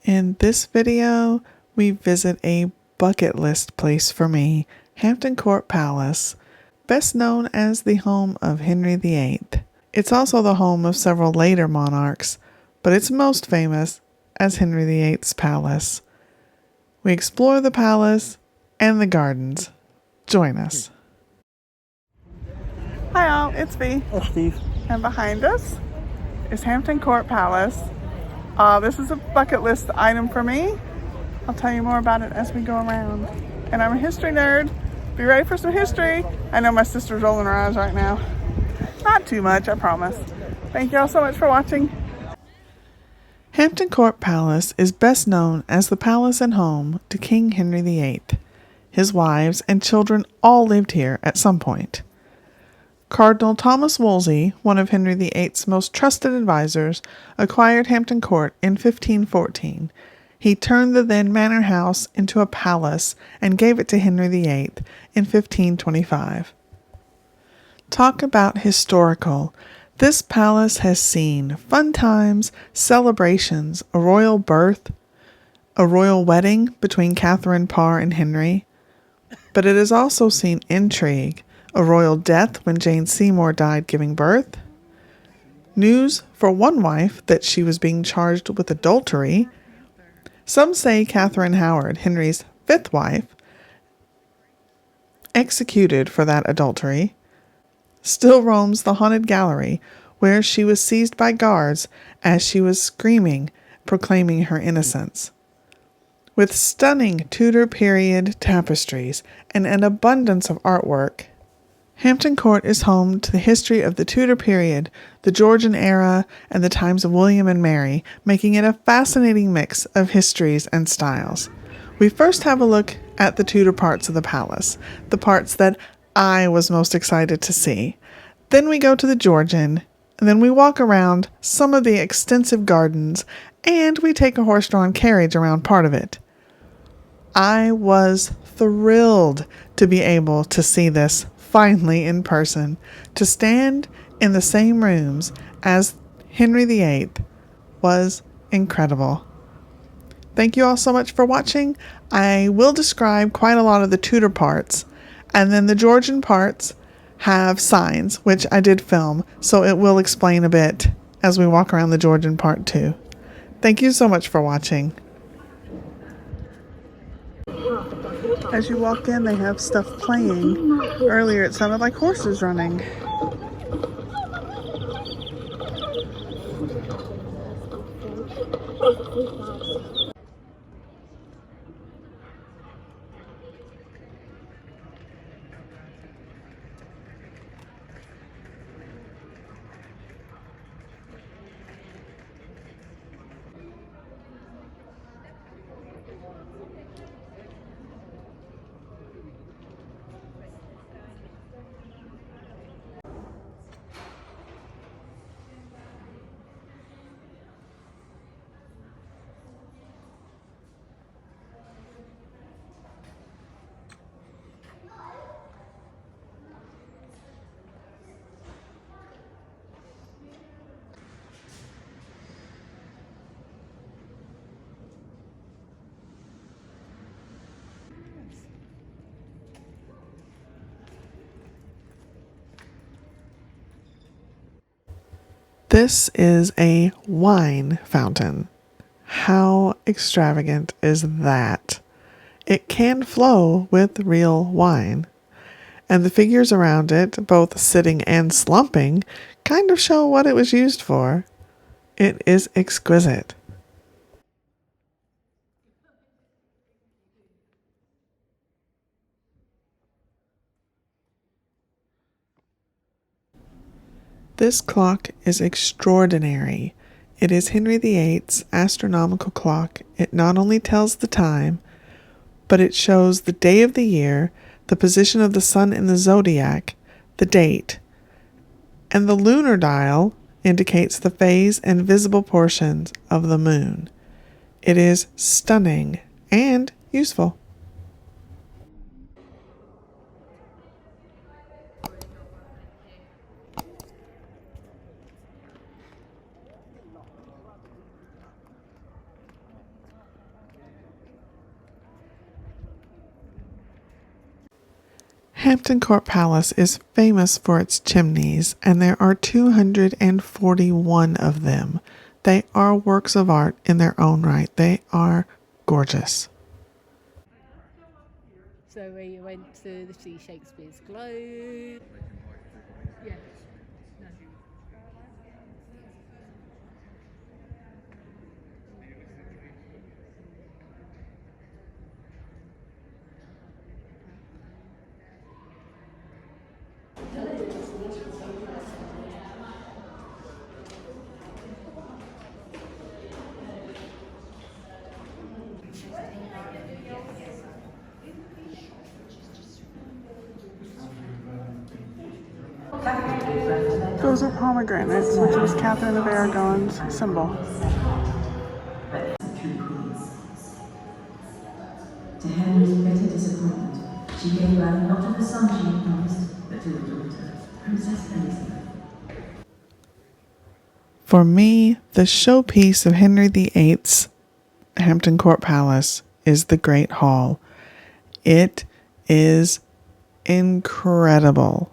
In this video, we visit a bucket list place for me, Hampton Court Palace, best known as the home of Henry VIII. It's also the home of several later monarchs, but it's most famous as Henry VIII's palace. We explore the palace and the gardens. Join us. Hi all, it's V. Oh, Steve. And behind us is Hampton Court Palace. This is a bucket list item for me. I'll tell you more about it as we go around. And I'm a history nerd. Be ready for some history. I know my sister's rolling her eyes right now. Not too much, I promise. Thank you all so much for watching. Hampton Court Palace is best known as the palace and home to King Henry VIII. His wives and children all lived here at some point. Cardinal Thomas Wolsey, one of Henry VIII's most trusted advisors, acquired Hampton Court in 1514. He turned the then manor house into a palace and gave it to Henry VIII in 1525. Talk about historical. This palace has seen fun times, celebrations, a royal birth, a royal wedding between Katherine Parr and Henry, but it has also seen intrigue, a royal death when Jane Seymour died giving birth, news for one wife that she was being charged with adultery. Some say Catherine Howard, Henry's fifth wife, executed for that adultery, still roams the haunted gallery where she was seized by guards as she was screaming, proclaiming her innocence. With stunning Tudor period tapestries and an abundance of artwork, Hampton Court is home to the history of the Tudor period, the Georgian Era, and the times of William and Mary, making it a fascinating mix of histories and styles. We first have a look at the Tudor parts of the palace, the parts that I was most excited to see. Then we go to the Georgian, and then we walk around some of the extensive gardens, and we take a horse-drawn carriage around part of it. I was thrilled to be able to see this finally in person, to stand in the same rooms as Henry VIII was incredible. Thank you all so much for watching. I will describe quite a lot of the Tudor parts, and then the Georgian parts have signs, which I did film, so it will explain a bit as we walk around the Georgian part too. Thank you so much for watching. As you walk in, they have stuff playing. Earlier it sounded like horses running. This is a wine fountain. How extravagant is that? It can flow with real wine. And the figures around it, both sitting and slumping, kind of show what it was used for. It is exquisite. This clock is extraordinary. It is Henry VIII's astronomical clock. It not only tells the time, but it shows the day of the year, the position of the sun in the zodiac, the date, and the lunar dial indicates the phase and visible portions of the moon. It is stunning and useful. Hampton Court Palace is famous for its chimneys, and there are 241 of them. They are works of art in their own right. They are gorgeous. So we went to see Shakespeare's Globe. Yeah. No. Those are pomegranates, which was Catherine of Aragon's symbol. To Henry's bitter disappointment, she gave birth not to the son she had promised, but to a daughter, Princess Elizabeth. For me, the showpiece of Henry VIII's Hampton Court Palace is the Great Hall. It is incredible.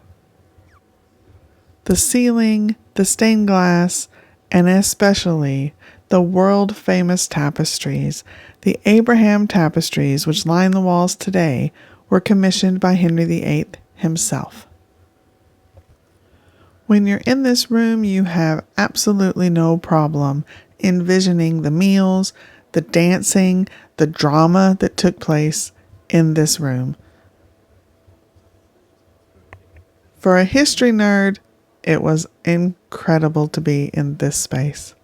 The ceiling, the stained glass, and especially the world-famous tapestries, the Abraham tapestries which line the walls today, were commissioned by Henry VIII himself. When you're in this room, you have absolutely no problem envisioning the meals, the dancing, the drama that took place in this room. For a history nerd, it was incredible to be in this space.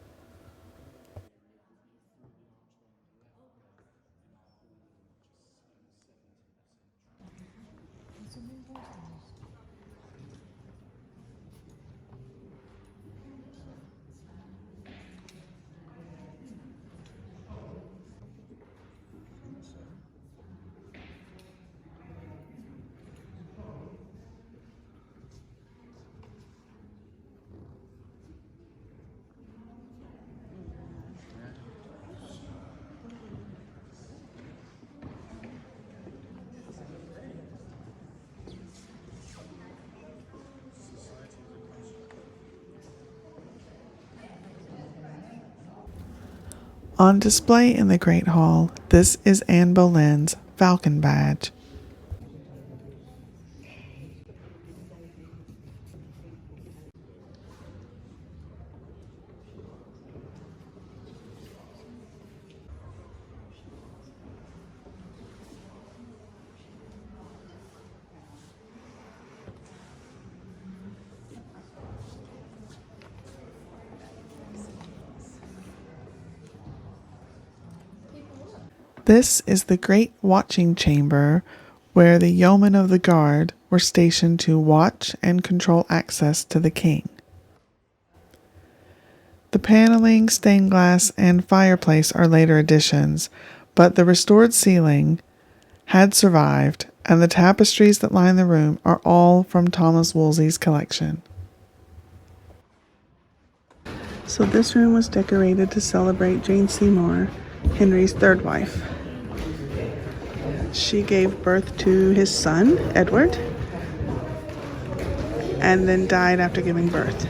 On display in the Great Hall, this is Anne Boleyn's Falcon Badge. This is the great watching chamber where the yeomen of the guard were stationed to watch and control access to the king. The paneling, stained glass, and fireplace are later additions, but the restored ceiling had survived, and the tapestries that line the room are all from Thomas Wolsey's collection. So this room was decorated to celebrate Jane Seymour, Henry's third wife. She gave birth to his son, Edward, and then died after giving birth.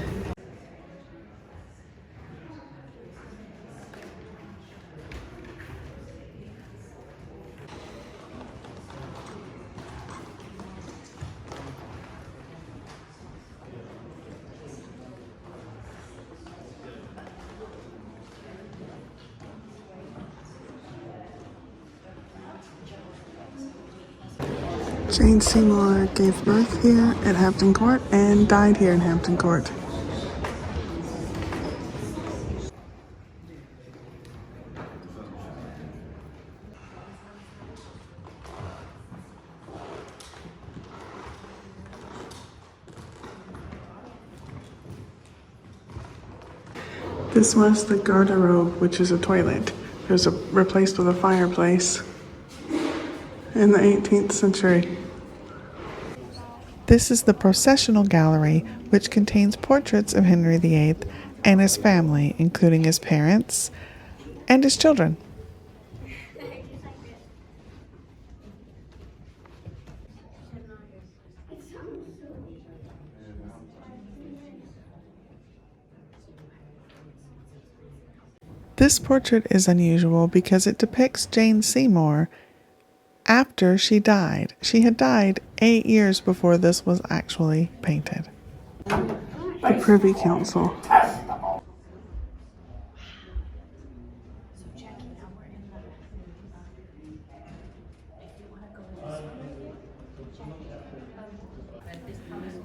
Jane Seymour gave birth here at Hampton Court and died here in Hampton Court. This was the garderobe, which is a toilet. It was replaced with a fireplace in the 18th century. This is the Processional Gallery, which contains portraits of Henry VIII and his family, including his parents and his children. This portrait is unusual because it depicts Jane Seymour after she died. She had died 8 years before this was actually painted. The Privy Council.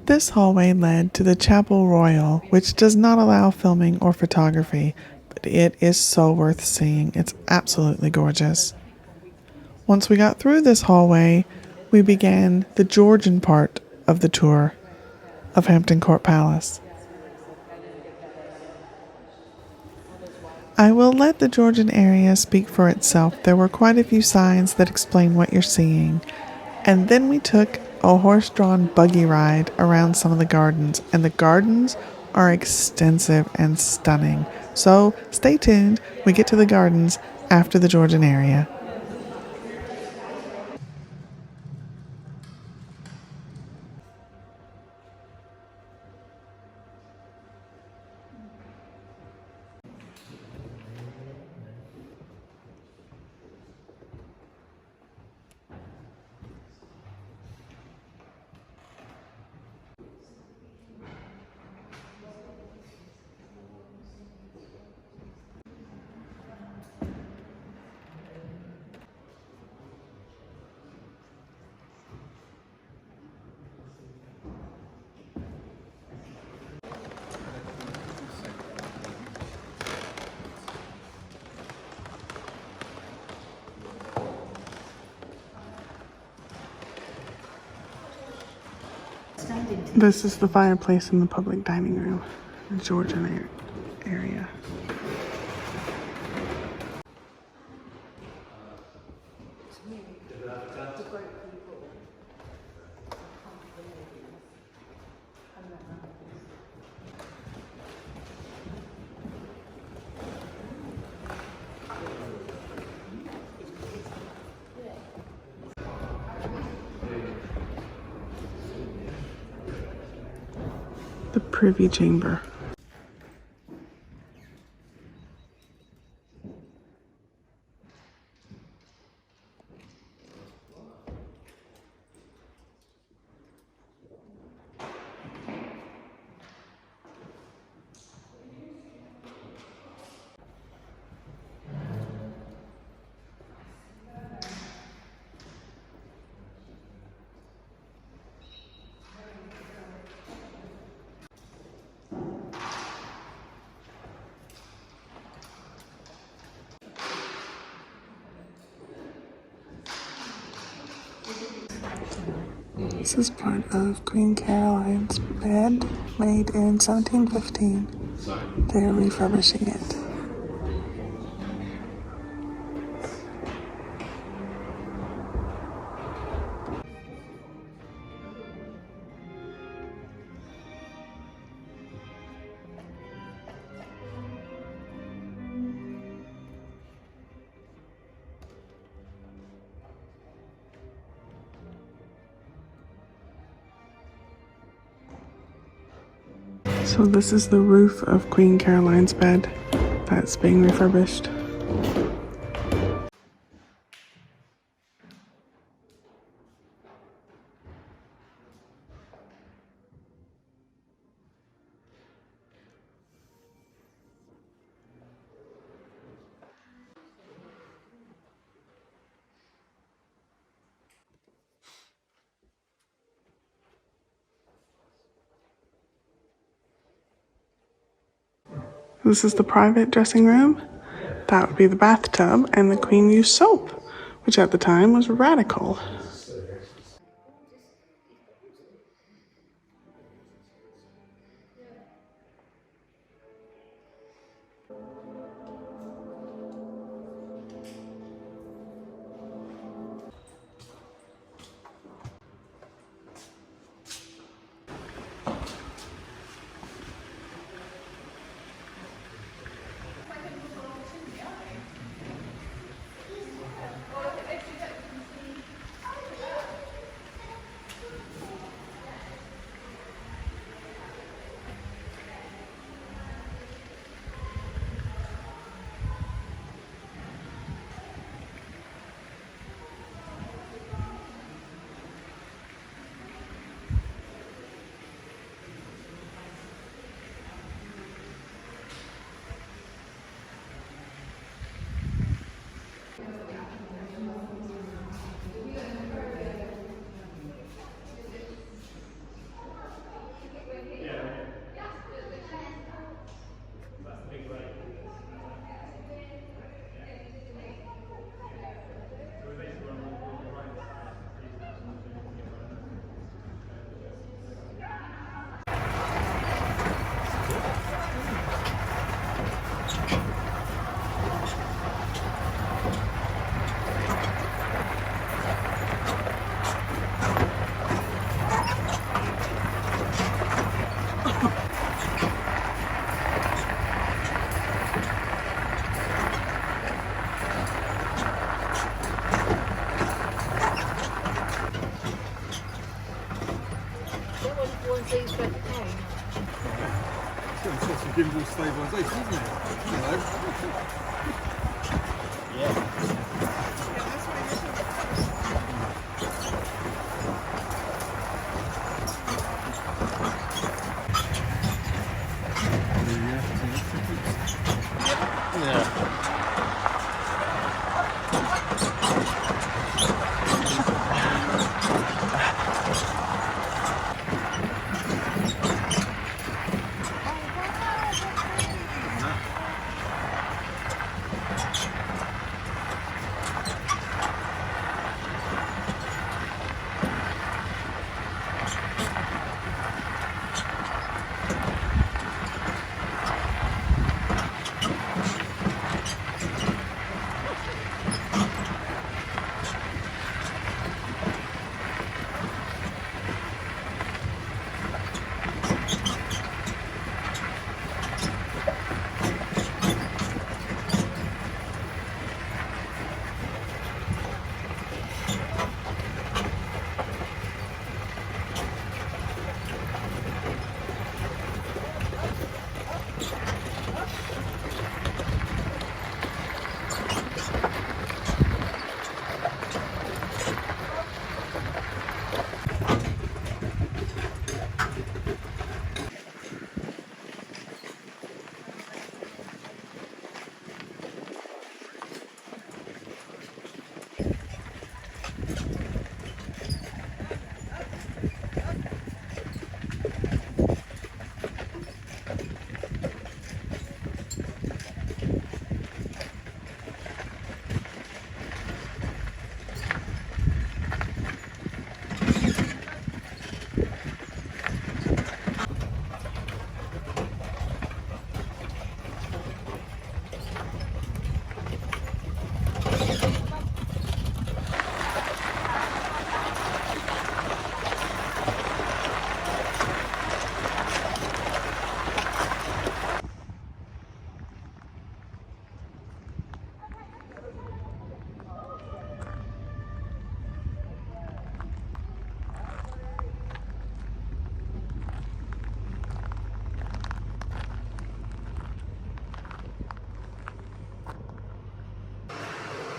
This hallway led to the Chapel Royal, which does not allow filming or photography, but it is so worth seeing. It's absolutely gorgeous. Once we got through this hallway, we began the Georgian part of the tour of Hampton Court Palace. I will let the Georgian area speak for itself. There were quite a few signs that explain what you're seeing. And then we took a horse-drawn buggy ride around some of the gardens, and the gardens are extensive and stunning. So stay tuned. We get to the gardens after the Georgian area. This is the fireplace in the public dining room, the Georgian area. The Privy Chamber. This is part of Queen Caroline's bed, made in 1715. They're refurbishing it. So this is the roof of Queen Caroline's bed that's being refurbished. This is the private dressing room. That would be the bathtub, and the Queen used soap, which at the time was radical. stabilisation, isn't it? You know?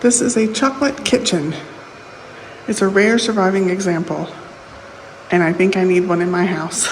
This is a chocolate kitchen. It's a rare surviving example, and I think I need one in my house.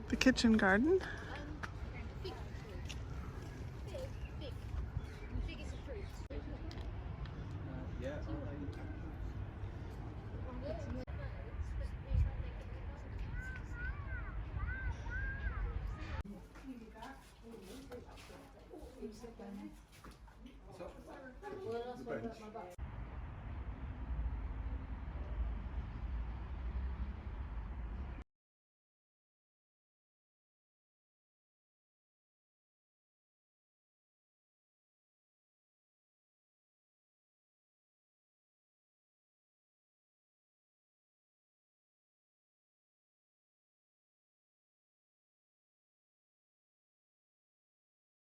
The kitchen garden. Yeah.